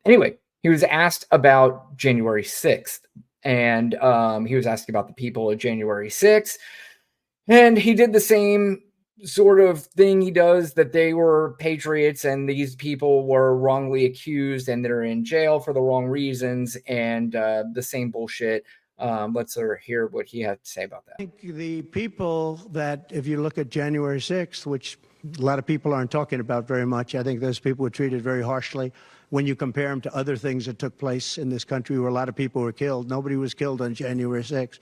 Anyway, he was asked about January 6th, and he was asking about the people of January 6th, and he did the same sort of thing he does, that they were patriots and these people were wrongly accused and they're in jail for the wrong reasons, and the same bullshit. Let's hear what he had to say about that. I think the people that, if you look at January 6th, which a lot of people aren't talking about very much, I think those people were treated very harshly when you compare them to other things that took place in this country where a lot of people were killed. Nobody was killed on January 6th.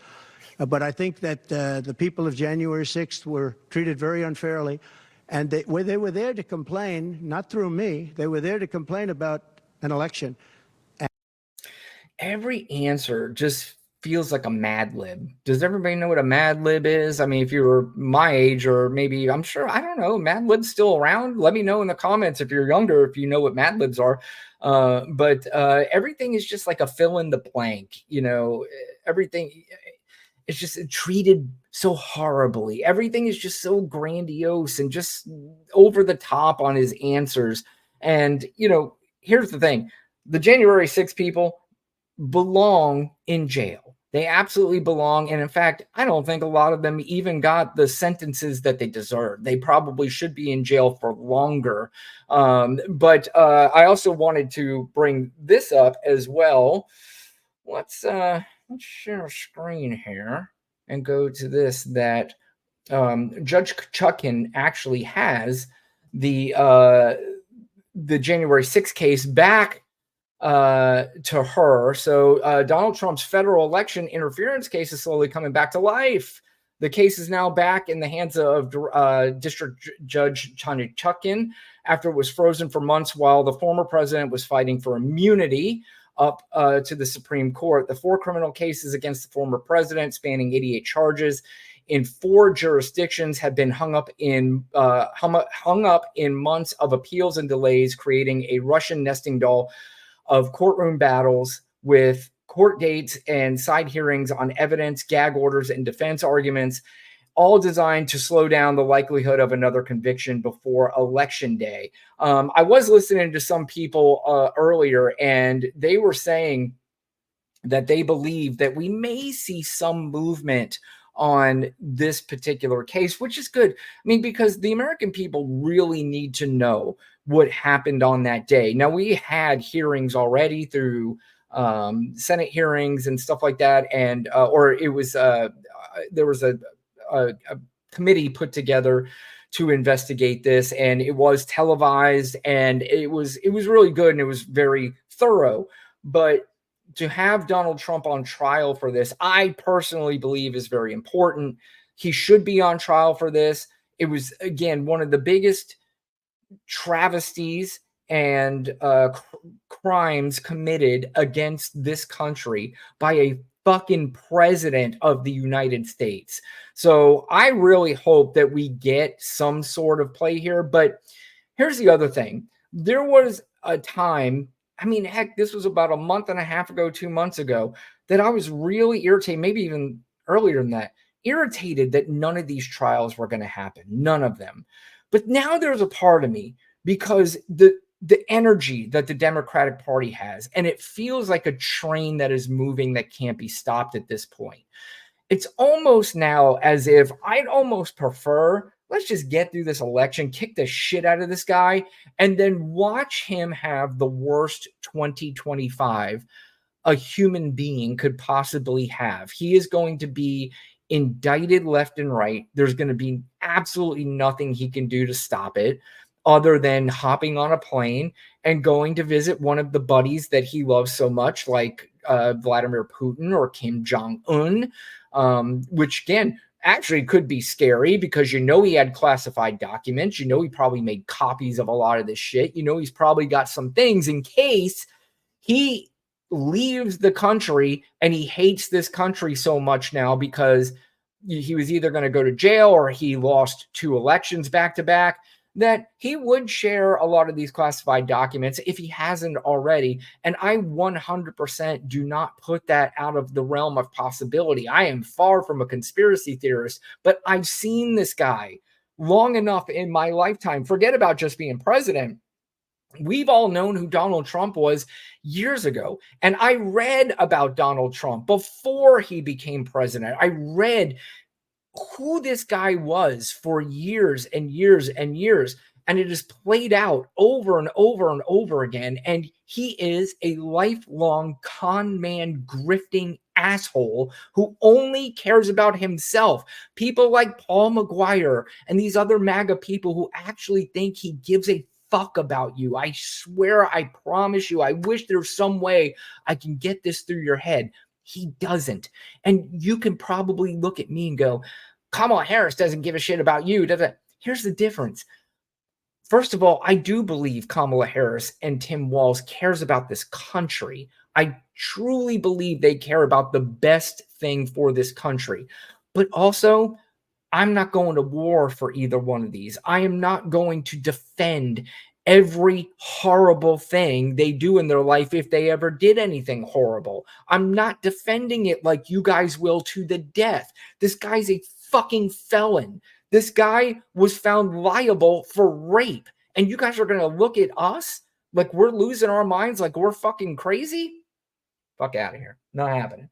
But I think that the people of January 6th were treated very unfairly. And they were there to complain, not through me. They were there to complain about an election. Every answer just feels like a Mad Lib. Does everybody know what a Mad Lib is? I mean, if you were my age, or maybe, I'm sure, I don't know, Mad Lib's still around. Let me know in the comments if you're younger, if you know what Mad Libs are. But everything is just like a fill in the blank. Everything, it's just treated so horribly. Everything is just so grandiose and just over the top on his answers. And, here's the thing. The January 6 people belong in jail. They absolutely belong. And in fact, I don't think a lot of them even got the sentences that they deserve. They probably should be in jail for longer. But I also wanted to bring this up as well. Let's share a screen here and go to this, that Judge Chutkan actually has the January 6th case back to her. So Donald Trump's federal election interference case is slowly coming back to life. The case is now back in the hands of District Judge Tanya Chutkan after it was frozen for months while the former president was fighting for immunity up to the Supreme Court. The 4 criminal cases against the former president, spanning 88 charges in 4 jurisdictions, have been hung up in months of appeals and delays, creating a Russian nesting doll of courtroom battles with court dates and side hearings on evidence, gag orders, and defense arguments, all designed to slow down the likelihood of another conviction before Election Day. I was listening to some people earlier, and they were saying that they believe that we may see some movement on this particular case, which is good. I mean, because the American people really need to know what happened on that day. Now, we had hearings already through Senate hearings and stuff like that, and or it was there was a committee put together to investigate this, and it was televised, and it was really good, and it was very thorough. But to have Donald Trump on trial for this, I personally believe is very important. He should be on trial for this. It was, again, one of the biggest travesties and crimes committed against this country by a fucking president of the United States. So I really hope that we get some sort of play here. But here's the other thing. There was a time, I mean, heck, this was about a month and a half ago, 2 months ago, that I was really irritated, maybe even earlier than that, irritated that none of these trials were going to happen. None of them. But now there's a part of me, because the energy that the Democratic Party has, and it feels like a train that is moving that can't be stopped at this point. It's almost now as if I'd almost prefer, let's just get through this election, kick the shit out of this guy, and then watch him have the worst 2025 a human being could possibly have. He is going to be indicted left and right. There's going to be absolutely nothing he can do to stop it, other than hopping on a plane and going to visit one of the buddies that he loves so much, like Vladimir Putin or Kim Jong-un, which, again, actually could be scary, because he had classified documents. He probably made copies of a lot of this shit. He's probably got some things in case he leaves the country and he hates this country so much now because he was either going to go to jail or he lost 2 elections back to back, that he would share a lot of these classified documents if he hasn't already. And I 100% do not put that out of the realm of possibility. I am far from a conspiracy theorist, but I've seen this guy long enough in my lifetime. Forget about just being president. We've all known who Donald Trump was years ago. And I read about Donald Trump before he became president. I read who this guy was for years and years and years. And it is played out over and over and over again. And he is a lifelong con man, grifting asshole who only cares about himself. People like Paul McGuire and these other MAGA people who actually think he gives a fuck about you. I swear, I promise you, I wish there's some way I can get this through your head. He doesn't. And you can probably look at me and go, Kamala Harris doesn't give a shit about you. Here's the difference. First of all, I do believe Kamala Harris and Tim Walz cares about this country. I truly believe they care about the best thing for this country. But also, I'm not going to war for either one of these. I am not going to defend every horrible thing they do in their life if they ever did anything horrible. I'm not defending it like you guys will to the death. This guy's a fucking felon. This guy was found liable for rape. And you guys are going to look at us like we're losing our minds, like we're fucking crazy? Fuck out of here. Not happening.